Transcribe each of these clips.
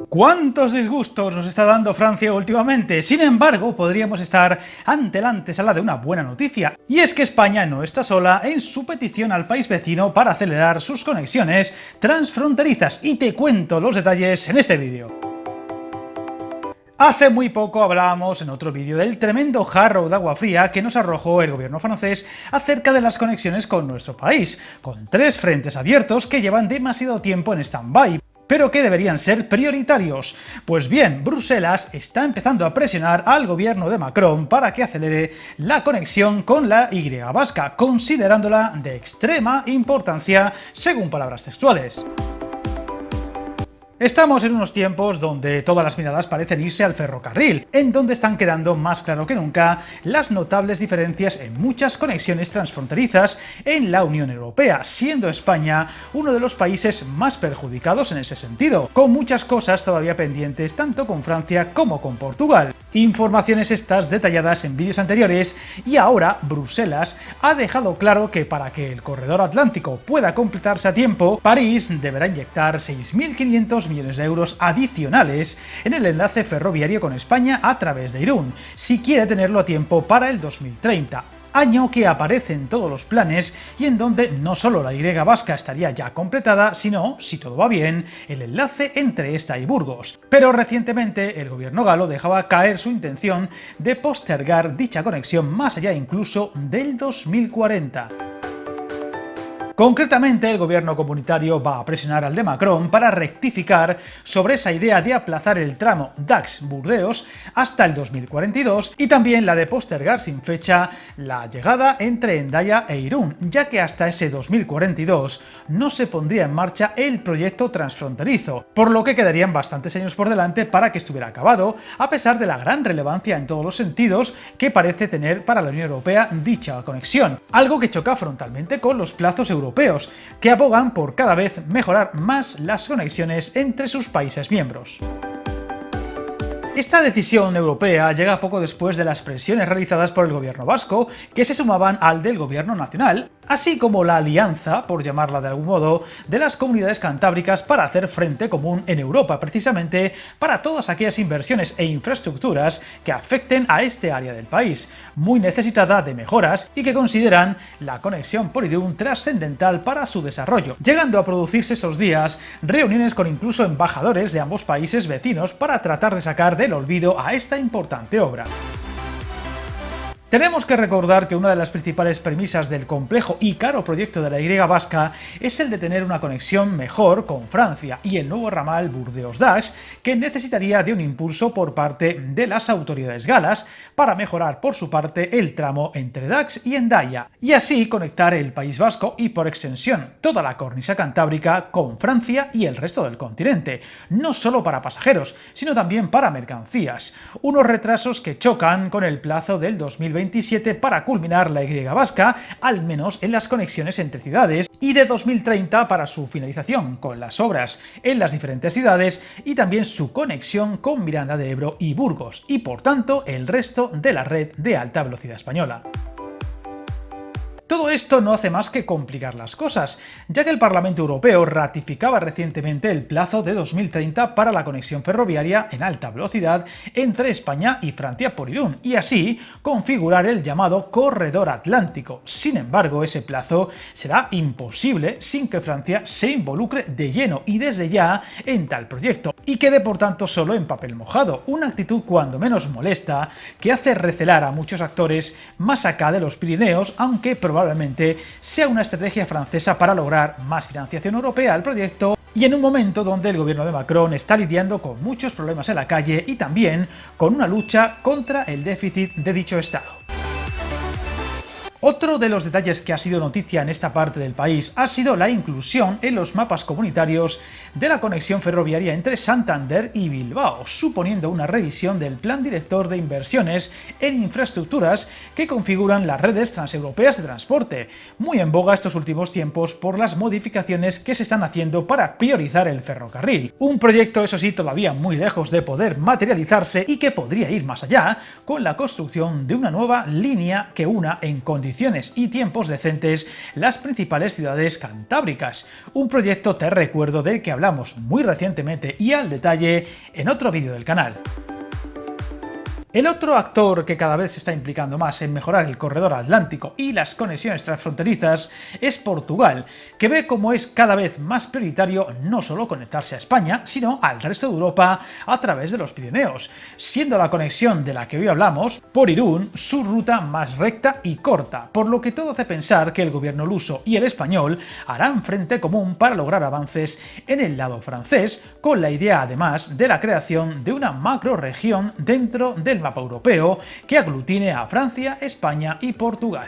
¿Cuántos disgustos nos está dando Francia últimamente? Sin embargo, podríamos estar ante la antesala de una buena noticia, y es que España no está sola en su petición al país vecino para acelerar sus conexiones transfronterizas, y te cuento los detalles en este vídeo. Hace muy poco hablábamos en otro vídeo del tremendo jarro de agua fría que nos arrojó el gobierno francés acerca de las conexiones con nuestro país, con 3 frentes abiertos que llevan demasiado tiempo en stand-by, pero que deberían ser prioritarios. Pues bien, Bruselas está empezando a presionar al gobierno de Macron para que acelere la conexión con la Y vasca, considerándola de extrema importancia, según palabras textuales. Estamos en unos tiempos donde todas las miradas parecen irse al ferrocarril, en donde están quedando más claro que nunca las notables diferencias en muchas conexiones transfronterizas en la Unión Europea, siendo España uno de los países más perjudicados en ese sentido, con muchas cosas todavía pendientes tanto con Francia como con Portugal. Informaciones estas detalladas en vídeos anteriores, y ahora Bruselas ha dejado claro que para que el corredor atlántico pueda completarse a tiempo, París deberá inyectar 6.500 millones de euros adicionales en el enlace ferroviario con España a través de Irún, si quiere tenerlo a tiempo para el 2030. Año que aparece en todos los planes y en donde no solo la Y vasca estaría ya completada, sino, si todo va bien, el enlace entre esta y Burgos. Pero recientemente el gobierno galo dejaba caer su intención de postergar dicha conexión más allá incluso del 2040. Concretamente, el gobierno comunitario va a presionar al de Macron para rectificar sobre esa idea de aplazar el tramo Dax-Burdeos hasta el 2042 y también la de postergar sin fecha la llegada entre Hendaya e Irún, ya que hasta ese 2042 no se pondría en marcha el proyecto transfronterizo, por lo que quedarían bastantes años por delante para que estuviera acabado, a pesar de la gran relevancia en todos los sentidos que parece tener para la Unión Europea dicha conexión, algo que choca frontalmente con los plazos europeos, que abogan por cada vez mejorar más las conexiones entre sus países miembros. Esta decisión europea llega poco después de las presiones realizadas por el gobierno vasco, que se sumaban al del gobierno nacional, así como la alianza, por llamarla de algún modo, de las comunidades cantábricas para hacer frente común en Europa, precisamente para todas aquellas inversiones e infraestructuras que afecten a este área del país, muy necesitada de mejoras y que consideran la conexión por Irún trascendental para su desarrollo, llegando a producirse estos días reuniones con incluso embajadores de ambos países vecinos para tratar de sacar del olvido a esta importante obra. Tenemos que recordar que una de las principales premisas del complejo y caro proyecto de la Y vasca es el de tener una conexión mejor con Francia y el nuevo ramal Burdeos-Dax, que necesitaría de un impulso por parte de las autoridades galas para mejorar por su parte el tramo entre Dax y Hendaya, y así conectar el País Vasco y por extensión toda la cornisa cantábrica con Francia y el resto del continente, no solo para pasajeros, sino también para mercancías. Unos retrasos que chocan con el plazo del 2027 para culminar la Y vasca, al menos en las conexiones entre ciudades, y de 2030 para su finalización, con las obras en las diferentes ciudades y también su conexión con Miranda de Ebro y Burgos, y por tanto el resto de la red de alta velocidad española. Todo esto no hace más que complicar las cosas, ya que el Parlamento Europeo ratificaba recientemente el plazo de 2030 para la conexión ferroviaria en alta velocidad entre España y Francia por Irún, y así configurar el llamado Corredor Atlántico. Sin embargo, ese plazo será imposible sin que Francia se involucre de lleno y desde ya en tal proyecto, y quede por tanto solo en papel mojado, una actitud cuando menos molesta que hace recelar a muchos actores más acá de los Pirineos, aunque probablemente sea una estrategia francesa para lograr más financiación europea al proyecto, y en un momento donde el gobierno de Macron está lidiando con muchos problemas en la calle y también con una lucha contra el déficit de dicho Estado. Otro de los detalles que ha sido noticia en esta parte del país ha sido la inclusión en los mapas comunitarios de la conexión ferroviaria entre Santander y Bilbao, suponiendo una revisión del Plan Director de Inversiones en Infraestructuras que configuran las redes transeuropeas de transporte, muy en boga estos últimos tiempos por las modificaciones que se están haciendo para priorizar el ferrocarril. Un proyecto, eso sí, todavía muy lejos de poder materializarse y que podría ir más allá con la construcción de una nueva línea que una en condiciones condiciones y tiempos decentes las principales ciudades cantábricas, un proyecto, te recuerdo, del que hablamos muy recientemente y al detalle en otro vídeo del canal. El otro actor que cada vez se está implicando más en mejorar el corredor atlántico y las conexiones transfronterizas es Portugal, que ve como es cada vez más prioritario no solo conectarse a España, sino al resto de Europa a través de los Pirineos, siendo la conexión de la que hoy hablamos, por Irún, su ruta más recta y corta, por lo que todo hace pensar que el gobierno luso y el español harán frente común para lograr avances en el lado francés, con la idea además de la creación de una macrorregión dentro del mapa europeo que aglutine a Francia, España y Portugal.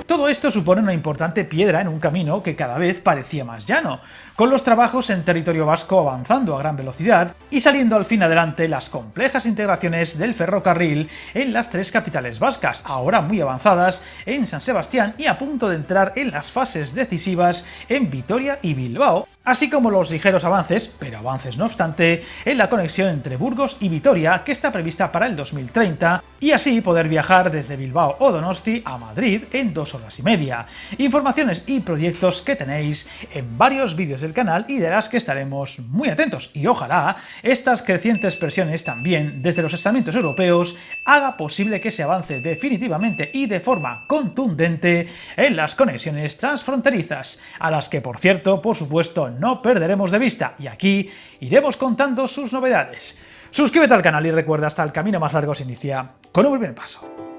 Todo esto supone una importante piedra en un camino que cada vez parecía más llano, con los trabajos en territorio vasco avanzando a gran velocidad y saliendo al fin adelante las complejas integraciones del ferrocarril en las tres capitales vascas, ahora muy avanzadas en San Sebastián y a punto de entrar en las fases decisivas en Vitoria y Bilbao, así como los ligeros avances, pero avances no obstante, en la conexión entre Burgos y Vitoria, que está prevista para el 2030, y así poder viajar desde Bilbao o Donosti a Madrid en 2 horas y media. Informaciones y proyectos que tenéis en varios vídeos del canal y de las que estaremos muy atentos, y ojalá estas crecientes presiones también desde los estamentos europeos haga posible que se avance definitivamente y de forma contundente en las conexiones transfronterizas, a las que por cierto, por supuesto, no perderemos de vista, y aquí iremos contando sus novedades. Suscríbete al canal y recuerda, hasta el camino más largo se inicia con un primer paso.